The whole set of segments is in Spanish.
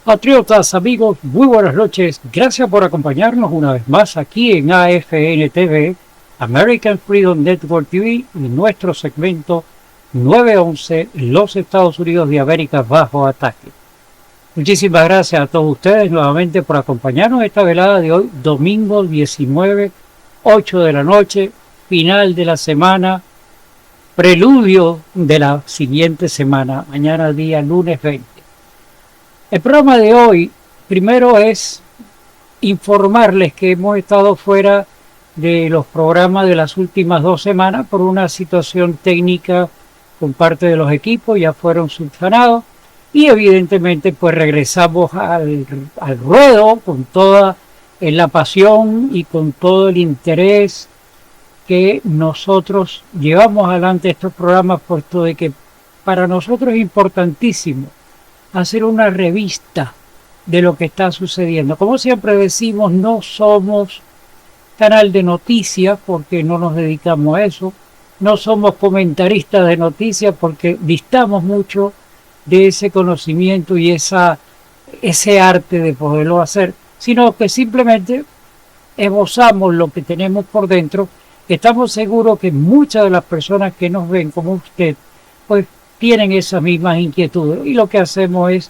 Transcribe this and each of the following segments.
Patriotas, amigos, muy buenas noches. Gracias por acompañarnos una vez más aquí en AFN TV, American Freedom Network TV, y nuestro segmento 911, los Estados Unidos de América bajo ataque. Muchísimas gracias a todos ustedes nuevamente por acompañarnos esta velada de hoy, domingo 19, 8 de la noche, final de la semana, preludio de la siguiente semana, mañana día lunes 20. El programa de hoy, primero es informarles que hemos estado fuera de los programas de las últimas 2 semanas por una situación técnica con parte de los equipos, ya fueron subsanados y evidentemente pues regresamos al ruedo con toda la pasión y con todo el interés que nosotros llevamos adelante estos programas, puesto de que para nosotros es importantísimo hacer una revista de lo que está sucediendo. Como siempre decimos, no somos canal de noticias porque no nos dedicamos a eso, no somos comentaristas de noticias porque distamos mucho de ese conocimiento y ese arte de poderlo hacer, sino que simplemente esbozamos lo que tenemos por dentro. Estamos seguros que muchas de las personas que nos ven como usted, pues tienen esas mismas inquietudes y lo que hacemos es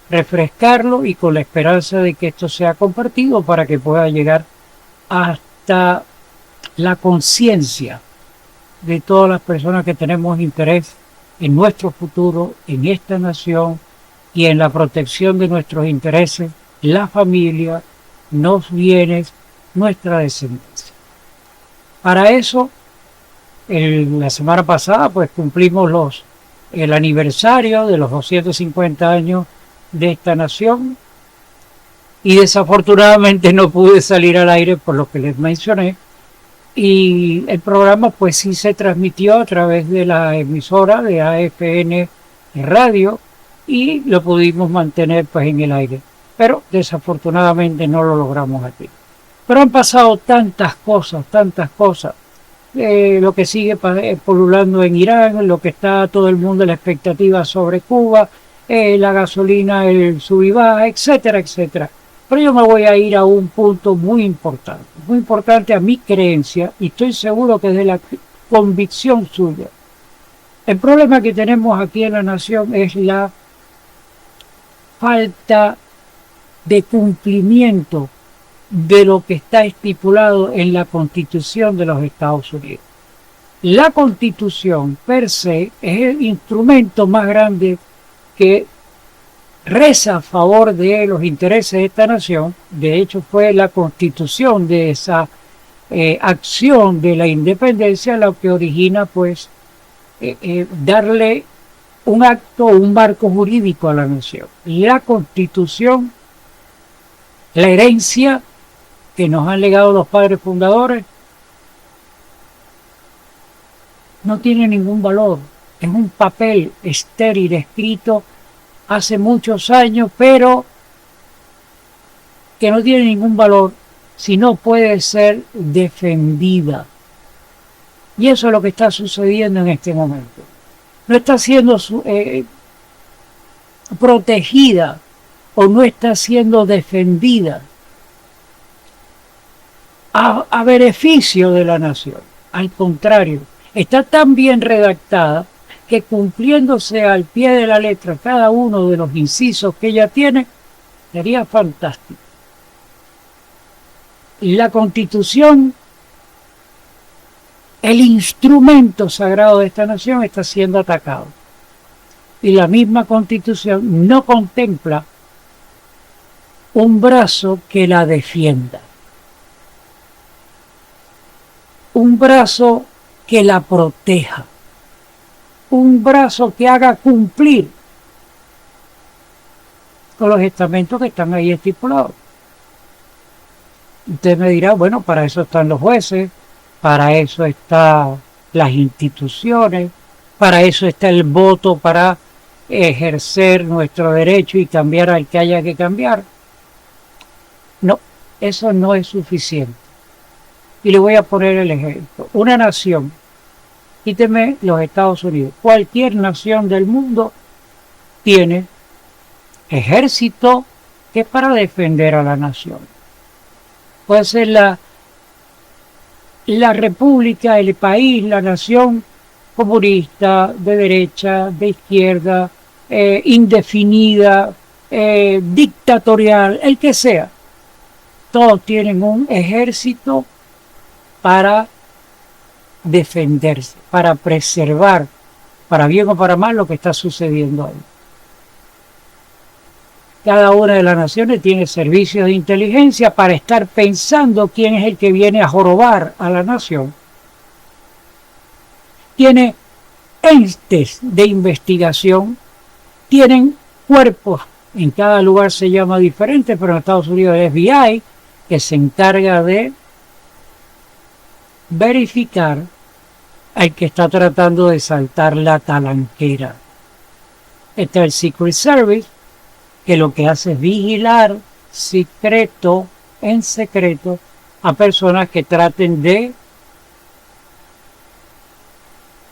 refrescarlo y con la esperanza de que esto sea compartido para que pueda llegar hasta la conciencia de todas las personas que tenemos interés en nuestro futuro, en esta nación y en la protección de nuestros intereses, la familia, los bienes, nuestra descendencia. Para eso, la semana pasada pues cumplimos el aniversario de los 250 años de esta nación y desafortunadamente no pude salir al aire por lo que les mencioné, y el programa pues sí se transmitió a través de la emisora de AFN Radio y lo pudimos mantener pues en el aire, pero desafortunadamente no lo logramos aquí. Pero han pasado tantas cosas, lo que sigue polulando en Irán, lo que está todo el mundo en la expectativa sobre Cuba, la gasolina, el sub y baja, etcétera, etcétera. Pero yo me voy a ir a un punto muy importante a mi creencia, y estoy seguro que es de la convicción suya. El problema que tenemos aquí en la nación es la falta de cumplimiento de lo que está estipulado en la Constitución de los Estados Unidos. La Constitución per se es el instrumento más grande que reza a favor de los intereses de esta nación. De hecho, fue la Constitución de esa acción de la independencia la que origina pues darle un acto, un marco jurídico a la nación. La Constitución, la herencia que nos han legado los padres fundadores, no tiene ningún valor. Es un papel estéril escrito hace muchos años, pero que no tiene ningún valor si no puede ser defendida. Y eso es lo que está sucediendo en este momento. No está siendo protegida o no está siendo defendida a beneficio de la nación. Al contrario, está tan bien redactada que, cumpliéndose al pie de la letra cada uno de los incisos que ella tiene, sería fantástico. La Constitución, el instrumento sagrado de esta nación, está siendo atacado. Y la misma Constitución no contempla un brazo que la defienda, un brazo que la proteja, un brazo que haga cumplir con los estamentos que están ahí estipulados. Usted me dirá, bueno, para eso están los jueces, para eso están las instituciones, para eso está el voto para ejercer nuestro derecho y cambiar al que haya que cambiar. No, eso no es suficiente. Y le voy a poner el ejemplo. Una nación, quíteme los Estados Unidos, cualquier nación del mundo tiene ejército, que es para defender a la nación. Puede ser la república, el país, la nación comunista, de derecha, de izquierda, indefinida, dictatorial, el que sea. Todos tienen un ejército para defenderse, para preservar, para bien o para mal, lo que está sucediendo ahí. Cada una de las naciones tiene servicios de inteligencia para estar pensando quién es el que viene a jorobar a la nación. Tiene entes de investigación, tienen cuerpos, en cada lugar se llama diferente, pero en Estados Unidos el FBI, que se encarga de verificar al que está tratando de saltar la talanquera. Está el Secret Service, que lo que hace es vigilar en secreto a personas que traten de...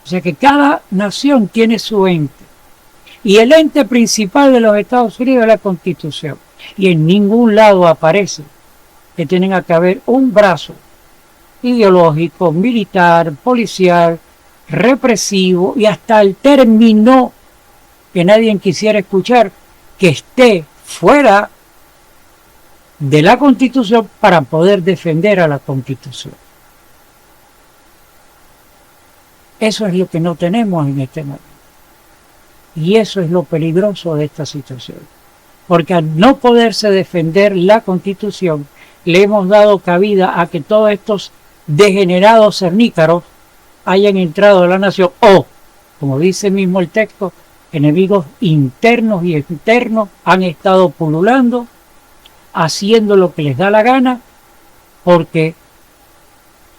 O sea que cada nación tiene su ente. Y el ente principal de los Estados Unidos es la Constitución. Y en ningún lado aparece que tienen que haber un brazo ideológico, militar, policial, represivo y hasta el término que nadie quisiera escuchar, que esté fuera de la Constitución para poder defender a la Constitución. Eso es lo que no tenemos en este momento. Y eso es lo peligroso de esta situación. Porque al no poderse defender la Constitución, le hemos dado cabida a que todos estos degenerados cernícaros hayan entrado a la nación o, como dice mismo el texto, enemigos internos y externos han estado pululando, haciendo lo que les da la gana, porque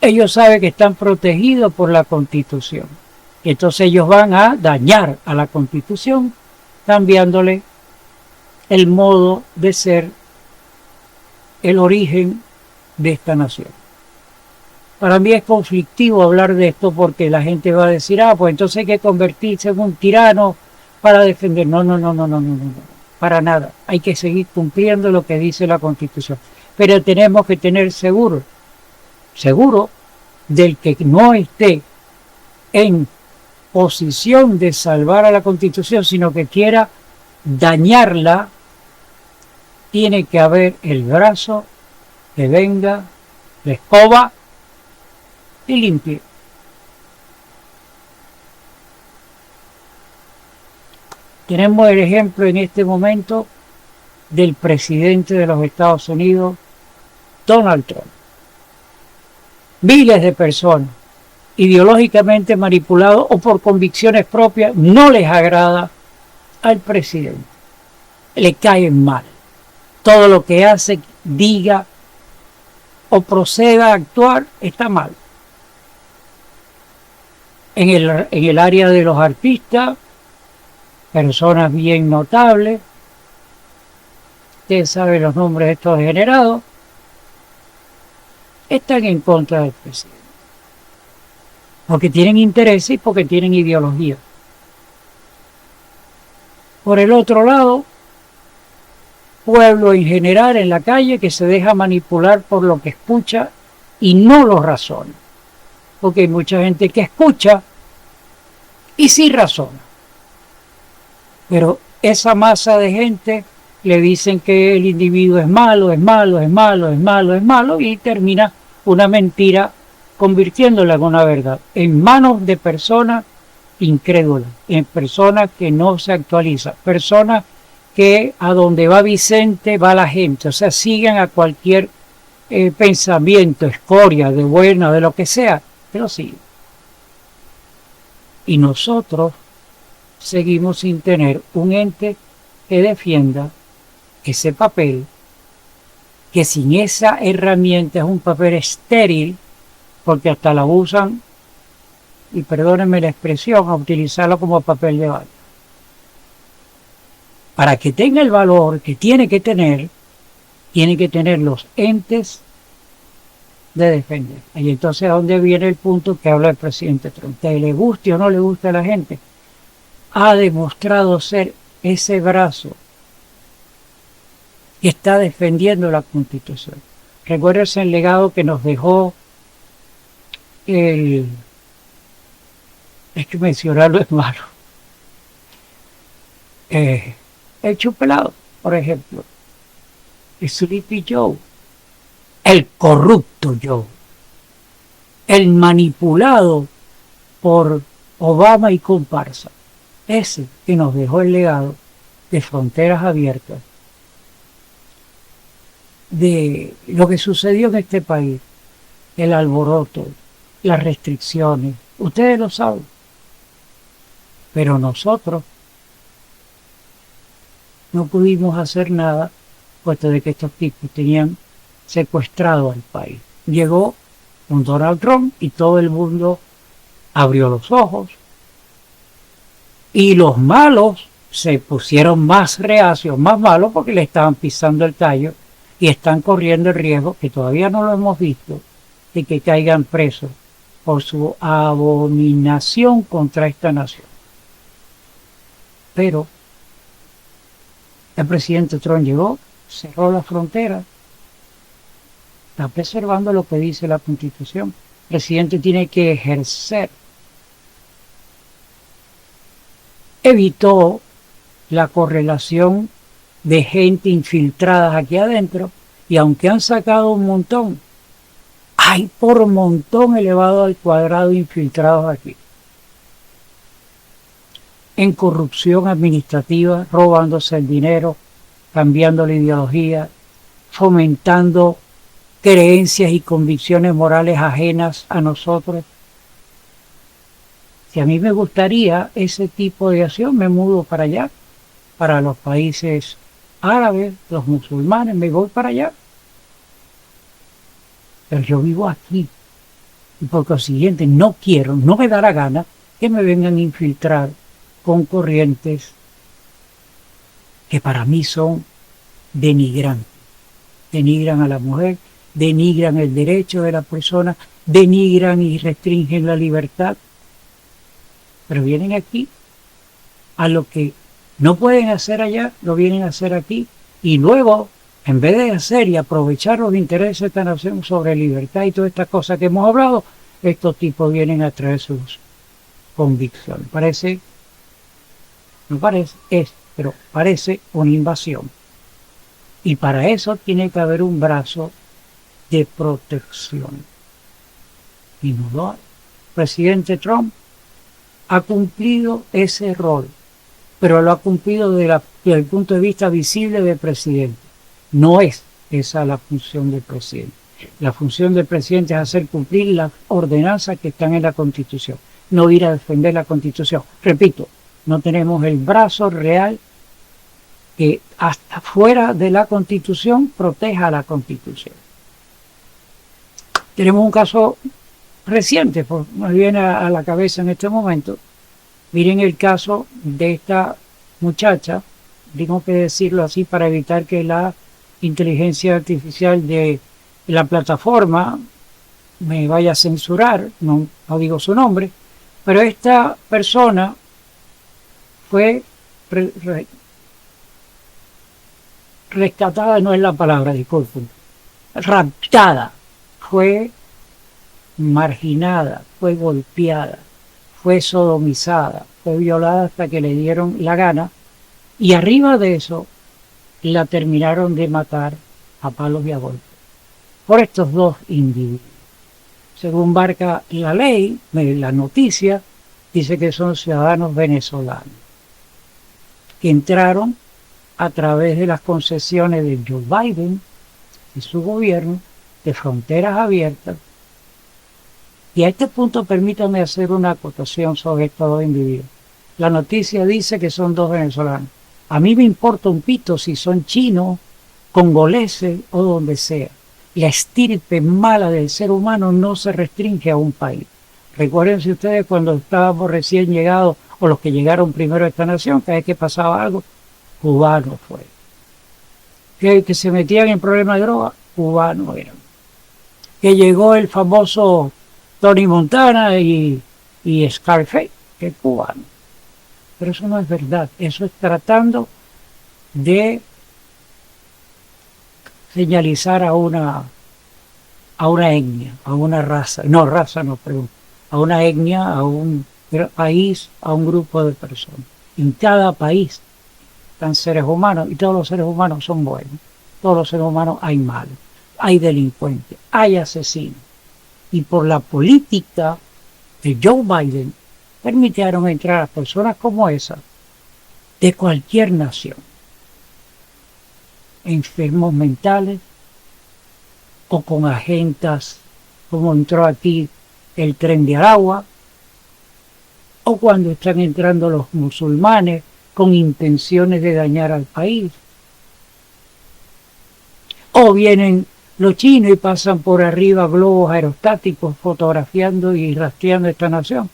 ellos saben que están protegidos por la Constitución. Entonces ellos van a dañar a la Constitución, cambiándole el modo de ser, el origen de esta nación. Para mí es conflictivo hablar de esto porque la gente va a decir, pues entonces hay que convertirse en un tirano para defender. No, para nada. Hay que seguir cumpliendo lo que dice la Constitución. Pero tenemos que tener seguro del que no esté en posición de salvar a la Constitución, sino que quiera dañarla, tiene que haber el brazo que venga, la escoba y limpie. Tenemos el ejemplo en este momento del presidente de los Estados Unidos, Donald Trump. Miles de personas, ideológicamente manipulados o por convicciones propias, no les agrada al presidente. Le caen mal. Todo lo que hace, diga o proceda a actuar está mal. En el área de los artistas, personas bien notables, ustedes saben los nombres de estos degenerados, están en contra del presidente. Porque tienen intereses y porque tienen ideología. Por el otro lado, pueblo en general en la calle que se deja manipular por lo que escucha y no lo razona. Porque hay mucha gente que escucha y sí razona. Pero esa masa de gente le dicen que el individuo es malo y termina una mentira convirtiéndola en una verdad en manos de personas incrédulas, en personas que no se actualizan, personas que a donde va Vicente va la gente, o sea, siguen a cualquier pensamiento, escoria, de buena, de lo que sea, pero siguen. Y nosotros seguimos sin tener un ente que defienda ese papel, que sin esa herramienta es un papel estéril, porque hasta la usan, y perdónenme la expresión, a utilizarlo como papel de baño. Para que tenga el valor que tiene que tener los entes de defender. Y entonces, ¿a dónde viene el punto que habla el presidente Trump? Que le guste o no le guste a la gente, ha demostrado ser ese brazo y está defendiendo la Constitución. Recuérdense el legado que nos dejó es que mencionarlo es malo. El Chupelado, por ejemplo, el Sleepy Joe, el corrupto Joe, el manipulado por Obama y comparsa, ese que nos dejó el legado de fronteras abiertas, de lo que sucedió en este país, el alboroto, las restricciones, ustedes lo saben, pero nosotros no pudimos hacer nada, puesto de que estos tipos tenían secuestrado al país. Llegó un Donald Trump y todo el mundo abrió los ojos, y los malos se pusieron más reacios, más malos, porque le estaban pisando el callo y están corriendo el riesgo, que todavía no lo hemos visto, de que caigan presos por su abominación contra esta nación. Pero el presidente Trump llegó, cerró la frontera, está preservando lo que dice la Constitución. El presidente tiene que ejercer. Evitó la correlación de gente infiltrada aquí adentro, y aunque han sacado un montón, hay por montón elevado al cuadrado infiltrados aquí. En corrupción administrativa, robándose el dinero, cambiando la ideología, fomentando creencias y convicciones morales ajenas a nosotros. Si a mí me gustaría ese tipo de acción, me mudo para allá, para los países árabes, los musulmanes, me voy para allá. Pero yo vivo aquí, y por consiguiente no quiero, no me da la gana que me vengan a infiltrar con corrientes que para mí son denigrantes. Denigran a la mujer, denigran el derecho de la persona, denigran y restringen la libertad. Pero vienen aquí a lo que no pueden hacer allá, lo vienen a hacer aquí, y luego, en vez de hacer y aprovechar los intereses de esta nación sobre libertad y todas estas cosas que hemos hablado, estos tipos vienen a traer sus convicciones. Pero parece una invasión. Y para eso tiene que haber un brazo de protección. Y no lo hay. El presidente Trump ha cumplido ese rol, pero lo ha cumplido desde el punto de vista visible del presidente. No es esa la función del presidente. La función del presidente es hacer cumplir las ordenanzas que están en la Constitución, no ir a defender la Constitución. Repito, no tenemos el brazo real que hasta fuera de la Constitución proteja la Constitución. Tenemos un caso reciente, pues nos viene a la cabeza en este momento. Miren el caso de esta muchacha, tengo que decirlo así para evitar que la inteligencia artificial de la plataforma me vaya a censurar, no digo su nombre, pero esta persona fue rescatada, no es la palabra, disculpen, raptada, fue marginada, fue golpeada, fue sodomizada, fue violada hasta que le dieron la gana, y arriba de eso la terminaron de matar a palos y a golpes por estos dos individuos. Según marca la ley, la noticia dice que son ciudadanos venezolanos que entraron a través de las concesiones de Joe Biden y su gobierno de fronteras abiertas. Y a este punto permítanme hacer una acotación sobre estos dos individuos. La noticia dice que son dos venezolanos. A mí me importa un pito si son chinos, congoleses o donde sea. La estirpe mala del ser humano no se restringe a un país. Recuérdense ustedes cuando estábamos recién llegados, o los que llegaron primero a esta nación, cada vez que pasaba algo, cubanos fueron. Que se metían en problemas de droga, cubanos eran. Que llegó el famoso Tony Montana y Scarface, que es cubano. Pero eso no es verdad, eso es tratando de señalizar a una etnia, a una raza, no raza, no, perdón, a una etnia, a un país, a un grupo de personas. En cada país están seres humanos y todos los seres humanos son buenos. Todos los seres humanos hay malos, hay delincuentes, hay asesinos. Y por la política de Joe Biden permitieron entrar a personas como esas de cualquier nación, enfermos mentales o con agendas como entró aquí el Tren de Aragua, o cuando están entrando los musulmanes con intenciones de dañar al país, o vienen los chinos y pasan por arriba globos aerostáticos fotografiando y rastreando esta nación,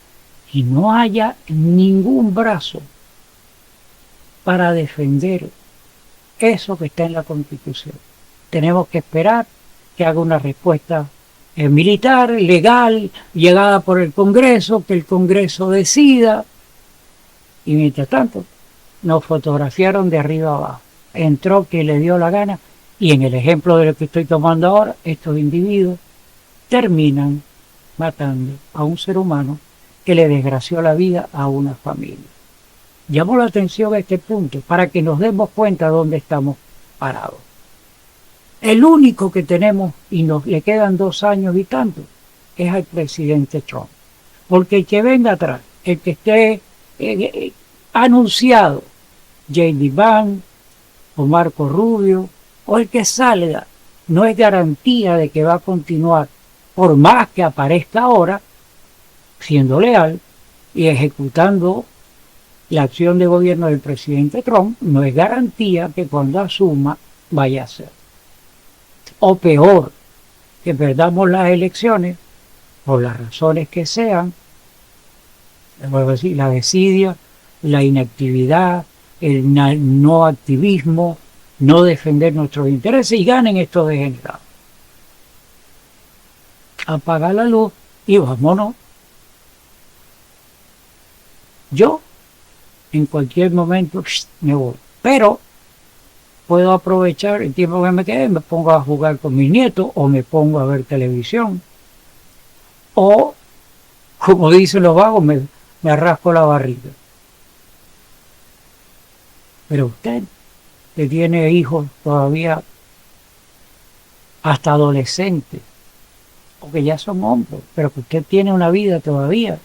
y no haya ningún brazo para defender eso que está en la Constitución. Tenemos que esperar que haga una respuesta militar, legal, llegada por el Congreso, que el Congreso decida, y mientras tanto nos fotografiaron de arriba abajo. Entró quien le dio la gana, y en el ejemplo de lo que estoy tomando ahora, estos individuos terminan matando a un ser humano que le desgració la vida a una familia. Llamó la atención a este punto para que nos demos cuenta de dónde estamos parados. El único que tenemos, y nos le quedan 2 años y tanto, es al presidente Trump. Porque el que venga atrás, el que esté anunciado, J.D. Vance o Marco Rubio, o el que salga, no es garantía de que va a continuar, por más que aparezca ahora, siendo leal y ejecutando la acción de gobierno del presidente Trump, no es garantía que cuando asuma vaya a ser. O peor, que perdamos las elecciones, por las razones que sean, la desidia, la inactividad, el no activismo, no defender nuestros intereses y ganen estos degenerados. Apaga la luz y vámonos. Yo, en cualquier momento, me voy. Pero puedo aprovechar el tiempo que me quede, me pongo a jugar con mis nietos o me pongo a ver televisión. O, como dicen los vagos, me rasco la barriga. Pero usted, que tiene hijos todavía hasta adolescentes, o que ya son hombres, pero que usted tiene una vida todavía,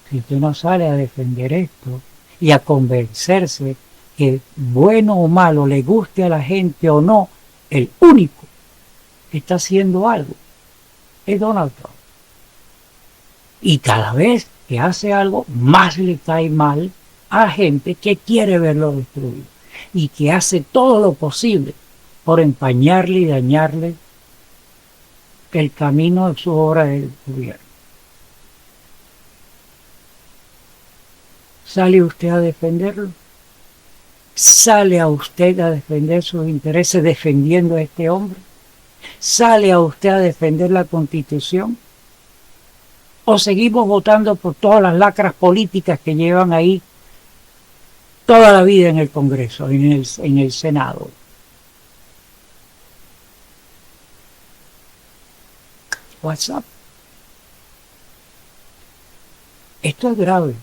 si usted no sale a defender esto y a convencerse que bueno o malo, le guste a la gente o no, el único que está haciendo algo es Donald Trump. Y cada vez que hace algo, más le cae mal a gente que quiere verlo destruido y que hace todo lo posible por empañarle y dañarle el camino de su obra de gobierno. ¿Sale usted a defenderlo? ¿Sale a usted a defender sus intereses defendiendo a este hombre? ¿Sale a usted a defender la Constitución? ¿O seguimos votando por todas las lacras políticas que llevan ahí toda la vida en el Congreso, en el Senado? What's up? Esto es grave.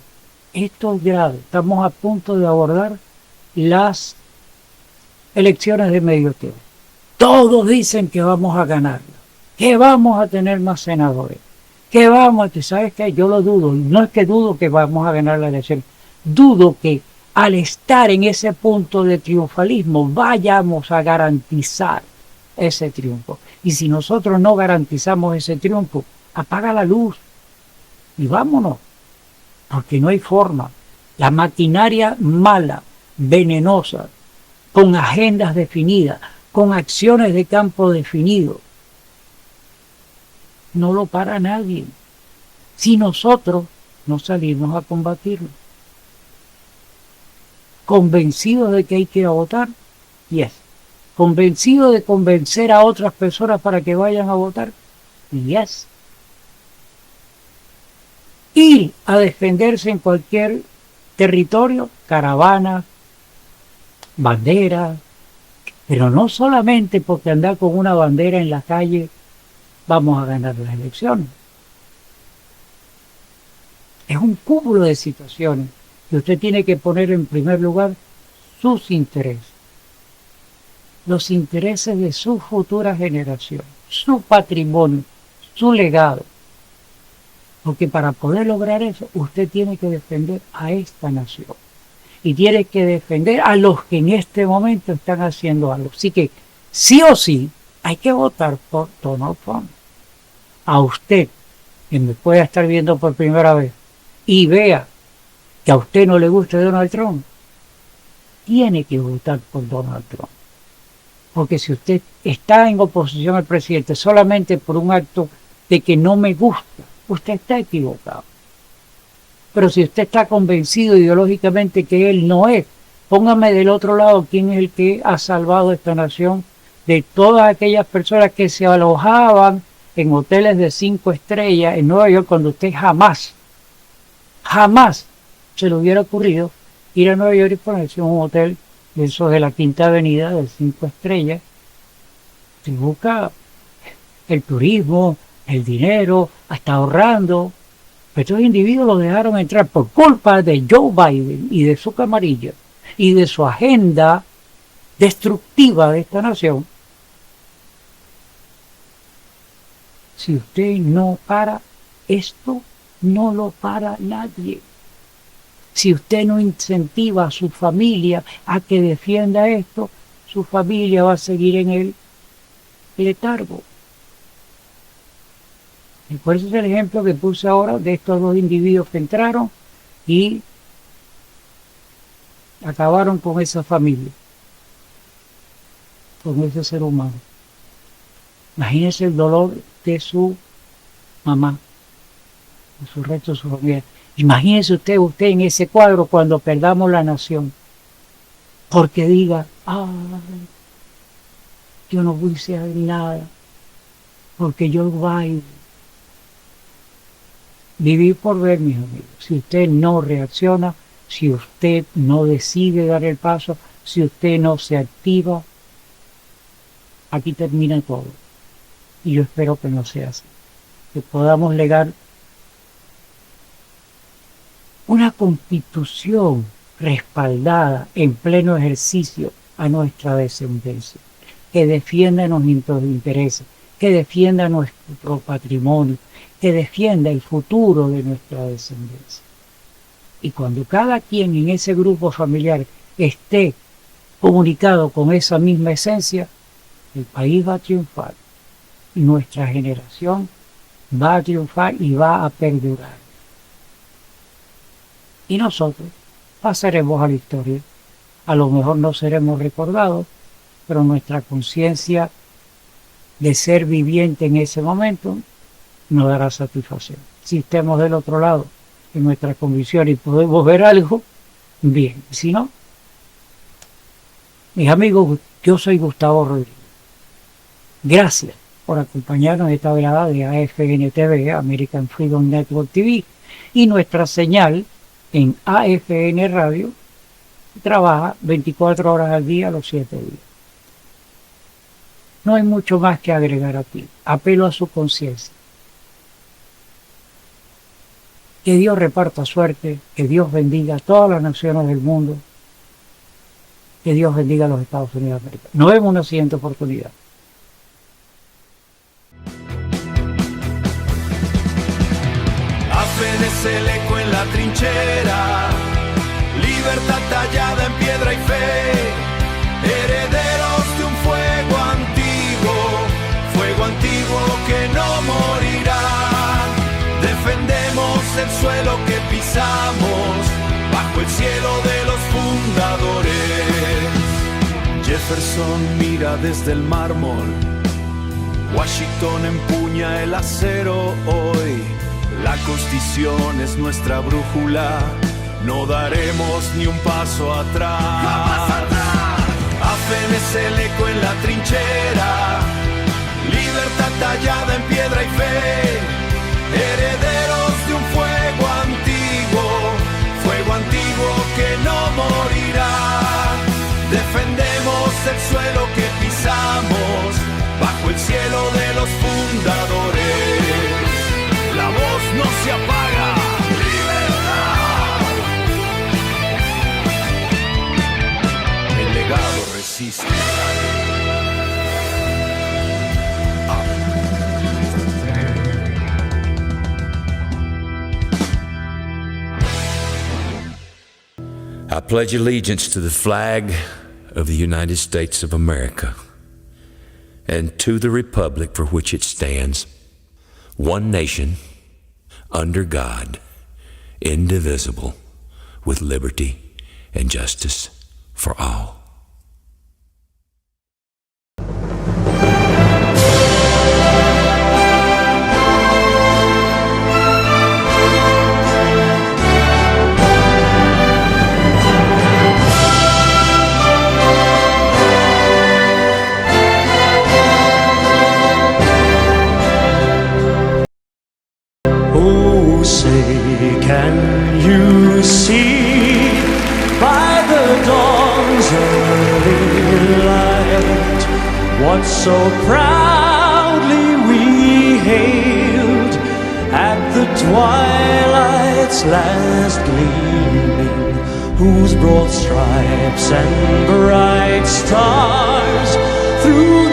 Esto es grave. Estamos a punto de abordar las elecciones de medio tiempo. Todos dicen que vamos a ganarlas, que vamos a tener más senadores, que vamos a... ¿Sabes qué? Yo lo dudo. No es que dudo que vamos a ganar la elección. Dudo que al estar en ese punto de triunfalismo vayamos a garantizar ese triunfo. Y si nosotros no garantizamos ese triunfo, apaga la luz y vámonos. Porque no hay forma. La maquinaria mala, venenosa, con agendas definidas, con acciones de campo definido, no lo para nadie. Si nosotros no salimos a combatirlo. Convencidos de que hay que ir a votar, yes. Convencidos de convencer a otras personas para que vayan a votar, yes. Ir a defenderse en cualquier territorio, caravanas, banderas, Pero no solamente porque andar con una bandera en la calle vamos a ganar las elecciones. Es un cúmulo de situaciones que usted tiene que poner en primer lugar sus intereses, los intereses de su futura generación, su patrimonio, su legado. Porque para poder lograr eso, usted tiene que defender a esta nación. Y tiene que defender a los que en este momento están haciendo algo. Así que, sí o sí, hay que votar por Donald Trump. A usted, que me pueda estar viendo por primera vez, y vea que a usted no le gusta Donald Trump, tiene que votar por Donald Trump. Porque si usted está en oposición al presidente solamente por un acto de que no me gusta, usted está equivocado. Pero si usted está convencido ideológicamente que él no es, póngame del otro lado quién es el que ha salvado esta nación de todas aquellas personas que se alojaban en hoteles de 5 estrellas en Nueva York cuando usted jamás se le hubiera ocurrido ir a Nueva York y ponerse en un hotel de esos de la Quinta Avenida de 5 estrellas. Se busca el turismo, el dinero, hasta ahorrando. Pero estos individuos los dejaron entrar por culpa de Joe Biden y de su camarilla y de su agenda destructiva de esta nación. Si usted no para esto, no lo para nadie. Si usted no incentiva a su familia a que defienda esto, su familia va a seguir en el letargo. Y por eso es el ejemplo que puse ahora de estos dos individuos que entraron y acabaron con esa familia, con ese ser humano. Imagínese el dolor de su mamá, de su resto de su familia. Imagínese usted en ese cuadro cuando perdamos la nación, porque diga, yo no voy a hacer nada, porque yo Biden. Vivir por ver, mis amigos. Si usted no reacciona, si usted no decide dar el paso, si usted no se activa, aquí termina todo. Y yo espero que no sea así. Que podamos legar una constitución respaldada en pleno ejercicio a nuestra descendencia, que defienda nuestros intereses, que defienda nuestro patrimonio, que defienda el futuro de nuestra descendencia. Y cuando cada quien en ese grupo familiar esté comunicado con esa misma esencia, el país va a triunfar y nuestra generación va a triunfar y va a perdurar. Y nosotros pasaremos a la historia. A lo mejor no seremos recordados, pero nuestra conciencia de ser viviente en ese momento nos dará satisfacción. Si estemos del otro lado en nuestra convicción y podemos ver algo, bien. Si no, mis amigos, yo soy Gustavo Rodríguez. Gracias por acompañarnos en esta velada de AFN TV, American Freedom Network TV, y nuestra señal en AFN Radio trabaja 24 horas al día, los 7 días. No hay mucho más que agregar aquí. Apelo a su conciencia. Que Dios reparta suerte, que Dios bendiga a todas las naciones del mundo, que Dios bendiga a los Estados Unidos de América. Nos vemos en una siguiente oportunidad. AFN el eco en la trinchera, libertad tallada en piedra y fe, herederos de un fuego antiguo que no morirá. Defendemos el suelo que pisamos, bajo el cielo de los fundadores. Jefferson mira desde el mármol, Washington empuña el acero hoy. La Constitución es nuestra brújula, no daremos ni un paso atrás. AFN es el eco en la trinchera, libertad tallada en piedra y fe, herederos de un fuego antiguo que no morirá. Defendemos el suelo que existe. I pledge allegiance to the flag of the United States of America and to the republic for which it stands, one nation, under God, indivisible, with liberty and justice for all. Oh, say, can you see by the dawn's early light what so proudly we hailed at the twilight's last gleaming, whose broad stripes and bright stars through